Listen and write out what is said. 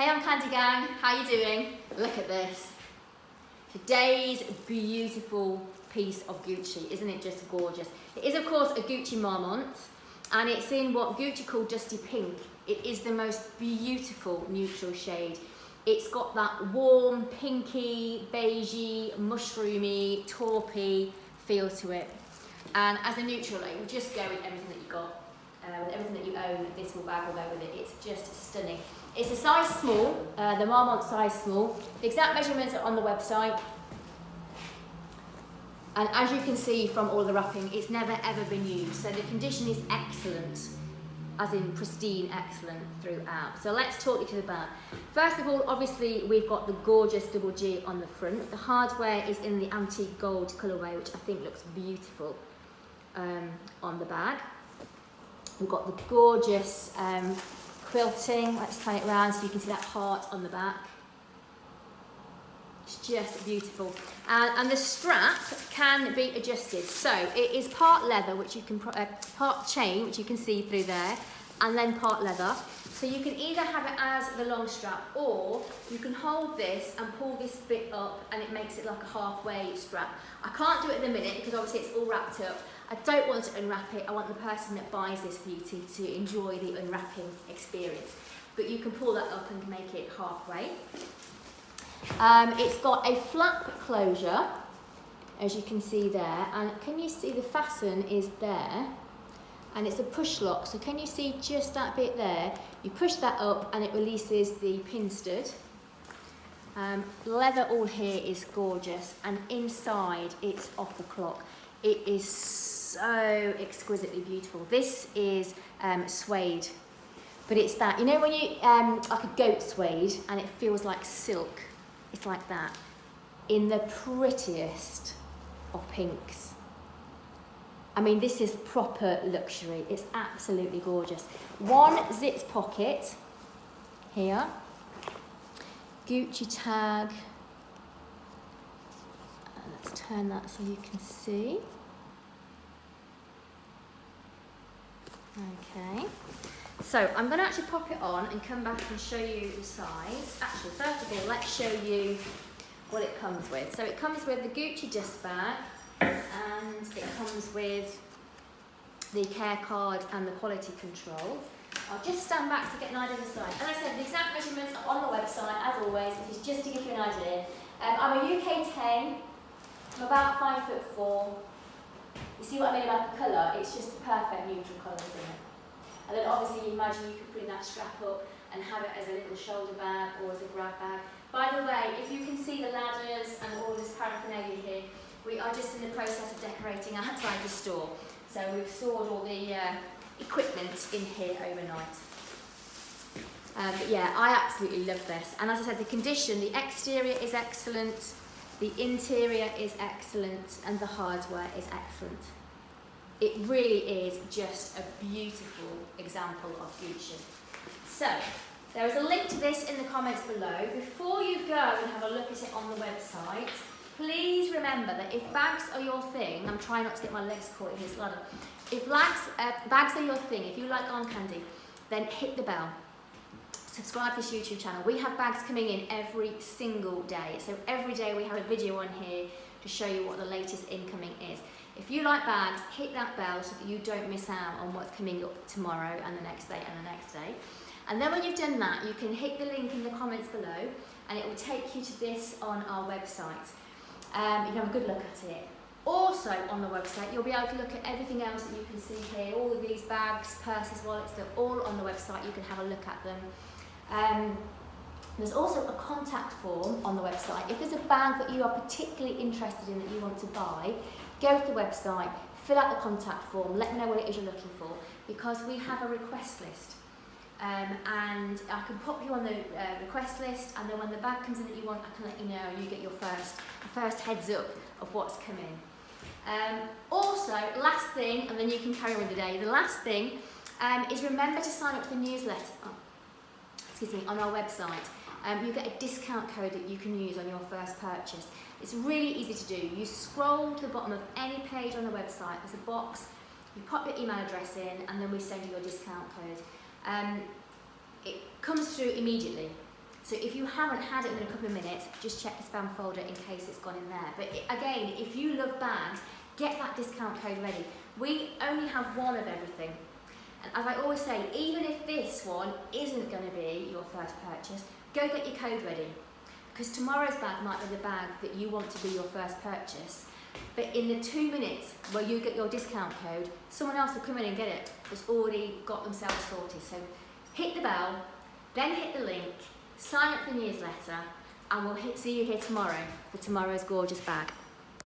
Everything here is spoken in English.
Hey Armcandy gang, how you doing? Look at this. Today's beautiful piece of Gucci, isn't it just gorgeous? It is of course a Gucci Marmont, and it's in what Gucci call Dusty Pink. It is the most beautiful neutral shade. It's got that warm, pinky, beigey, mushroomy, taupey feel to it. And as a neutral, it will just go with everything that you got. With everything that you own, this bag will go with it. It's just stunning. It's a size small, the Marmont size small. The exact measurements are on the website. And as you can see from all the wrapping, it's never ever been used. So the condition is excellent, as in pristine excellent throughout. So let's talk you through the bag. First of all, obviously, we've got the gorgeous double G on the front. The hardware is in the antique gold colourway, which I think looks beautiful on the bag. We've got the gorgeous quilting. Let's turn it around so you can see that heart on the back. It's just beautiful. And the strap can be adjusted. So it is part leather, which you can part chain, which you can see through there, and then part leather. So you can either have it as the long strap, or you can hold this and pull this bit up, and it makes it like a halfway strap. I can't do it at the minute because obviously it's all wrapped up. I don't want to unwrap it. I want the person that buys this beauty to enjoy the unwrapping experience. But you can pull that up and make it halfway. It's got a flap closure, as you can see there. And can you see the fasten is there? And it's a push lock. So can you see just that bit there? You push that up and it releases the pin stud. Leather all here is gorgeous. And inside it's off the clock. It is so exquisitely beautiful. This is suede, but it's that, you know when you, like a goat suede, and it feels like silk. It's like that, in the prettiest of pinks. I mean, this is proper luxury. It's absolutely gorgeous. One zipped pocket here, Gucci tag. Let's turn that so you can see. Okay, so I'm going to actually pop it on and come back and show you the size. Actually, first of all, let's show you what it comes with. So it comes with the Gucci dust bag, and it comes with the care card and the quality control. I'll just stand back to get an idea of the size. As I said, the exact measurements are on the website, as always. It is just to give you an idea. I'm a UK 10. I'm about 5'4". You see what I mean about the colour? It's just the perfect neutral colour, isn't it? And then obviously you imagine you could bring that strap up and have it as a little shoulder bag or as a grab bag. By the way, if you can see the ladders and all this paraphernalia here, we are just in the process of decorating outside the store. So we've stored all the equipment in here overnight. But yeah, I absolutely love this. And as I said, the condition, the exterior is excellent. The interior is excellent, and the hardware is excellent. It really is just a beautiful example of Gucci. So, there is a link to this in the comments below. Before you go and have a look at it on the website, please remember that if bags are your thing, I'm trying not to get my legs caught in this ladder. If bags are your thing, if you like Armcandy, then hit the bell. Subscribe to this YouTube channel. We have bags coming in every single day. So every day we have a video on here to show you what the latest incoming is. If you like bags, hit that bell so that you don't miss out on what's coming up tomorrow and the next day and the next day. And then when you've done that, you can hit the link in the comments below and it will take you to this on our website. You can have a good look at it. Also on the website, you'll be able to look at everything else that you can see here. All of these bags, purses, wallets, they're all on the website. You can have a look at them. There's also a contact form on the website. If there's a bag that you are particularly interested in that you want to buy, go to the website, fill out the contact form, let me know what it is you're looking for, because we have a request list. And I can pop you on the request list, and then when the bag comes in that you want, I can let you know, and you get your first heads up of what's coming. Also, last thing, and then you can carry on with the day, the last thing is remember to sign up to the newsletter. On our website. You get a discount code that you can use on your first purchase. It's really easy to do. You scroll to the bottom of any page on the website, there's a box, you pop your email address in, and then we send you your discount code. It comes through immediately. So if you haven't had it in a couple of minutes, just check the spam folder in case it's gone in there. But again, if you love bags, get that discount code ready. We only have one of everything. And as I always say, even if this one isn't going to be your first purchase, go get your code ready. Because tomorrow's bag might be the bag that you want to be your first purchase. But in the 2 minutes where you get your discount code, someone else will come in and get it that's already got themselves sorted. So hit the bell, then hit the link, sign up for the newsletter, and we'll see you here tomorrow for tomorrow's gorgeous bag.